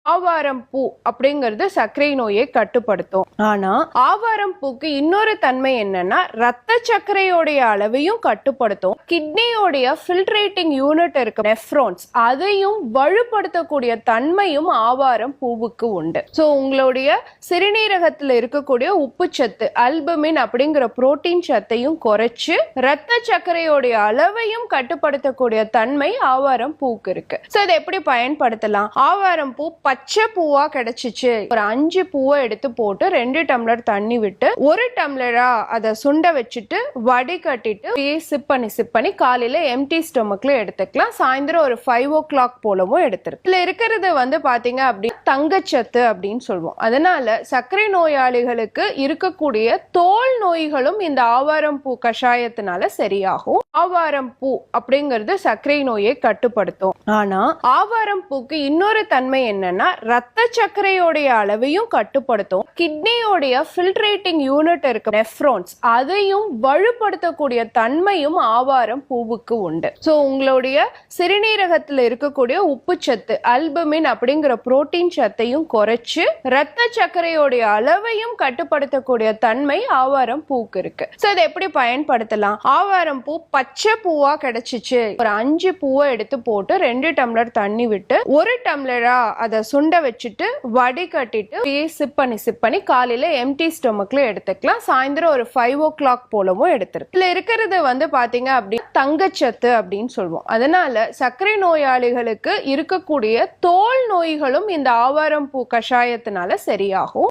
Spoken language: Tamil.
ஆவாரம் பூ அப்படிங்கிறது சர்க்கரை நோயை கட்டுப்படுத்தும். ஆனா ஆவாரம் பூக்கு இன்னொரு தன்மை என்னன்னா ரத்த சர்க்கரையோடைய அளவையும் கட்டுப்படுத்தும். கிட்னியோடைய ஃபில்ட்ரேட்டிங் யூனிட் இருக்கு நெஃப்ரான்ஸ், அதையும் வலுப்படுத்தக்கூடிய தன்மையும் ஆவாரம் பூவுக்கு உண்டு. சோ உங்களுடைய சிறுநீரகத்துல இருக்கக்கூடிய உப்புச்சத்து அல்புமின் அப்படிங்கிற புரோட்டீன் சத்தையும் குறைச்சு ரத்த சர்க்கரையோடைய அளவையும் கட்டுப்படுத்தக்கூடிய தன்மை ஆவாரம் பூக்கு இருக்கு. சோ இதை எப்படி பயன்படுத்தலாம்? ஆவாரம் பூ பச்சை பூவா கிடைச்சிச்சு, ஒரு 5 பூவை எடுத்து போட்டு 2 டம்ளர் தண்ணி விட்டு 1 டம்ளரா அதை சுண்ட வச்சுட்டு வடிகட்டிட்டு சிப் பண்ணி காலையில எம்டி ஸ்டொமக்ல எடுத்துக்கலாம். சாயந்தரம் ஒரு 5 o'clock போலவும் எடுத்துருக்கு. இதுல இருக்கிறது பாத்தீங்க அப்படி தங்கச்சத்து அப்படின்னு சொல்லுவோம். அதனால சர்க்கரை நோயாளிகளுக்கு இருக்கக்கூடிய தோல் நோய்களும் இந்த ஆவாரம் பூ கஷாயத்தினால சரியாகும். ஆவாரம் பூ அப்படிங்கிறது சர்க்கரை நோயை கட்டுப்படுத்தும். ஆனா ஆவாரம் பூக்கு இன்னொரு தன்மை என்னன்னா ரத்த சர்க்கரையோடைய அளவையும் கட்டுப்படுத்தும். கிட்னியோடைய ஃபில்ட்ரேட்டிங் யூனிட் இருக்கு நெஃப்ரான்ஸ், அதையும் வலுப்படுத்தக்கூடிய தன்மையும் ஆவாரம் பூவுக்கு உண்டு. சோ உங்களுடைய சிறுநீரகத்துல இருக்கக்கூடிய உப்புச்சத்து அல்புமின் அப்படிங்கிற புரோட்டீன் சத்தையும் குறைச்சு ரத்த சர்க்கரையோடைய அளவையும் கட்டுப்படுத்தக்கூடிய தன்மை ஆவாரம் பூக்கு இருக்கு. சோ இதை எப்படி பயன்படுத்தலாம்? ஆவாரம் பூ பச்சை பூவா கிடைச்சிச்சு, ஒரு 5 பூவை எடுத்து போட்டு 2 டம்ளர் தண்ணி விட்டு 1 டம்ளரா அதை சுண்ட வச்சுட்டு வடிகட்டிட்டு சிப் பண்ணி காலையில எம்டி ஸ்டொமக்ல எடுத்துக்கலாம். சாயந்தரம் ஒரு 5 o'clock போலவும் எடுத்துருக்கு. இதுல இருக்கிறது பாத்தீங்க அப்படி தங்கச்சத்து அப்படின்னு சொல்லுவோம். அதனால சர்க்கரை நோயாளிகளுக்கு இருக்கக்கூடிய தோல் நோய்களும் இந்த ஆவாரம் பூ கஷாயத்தினால சரியாகும்.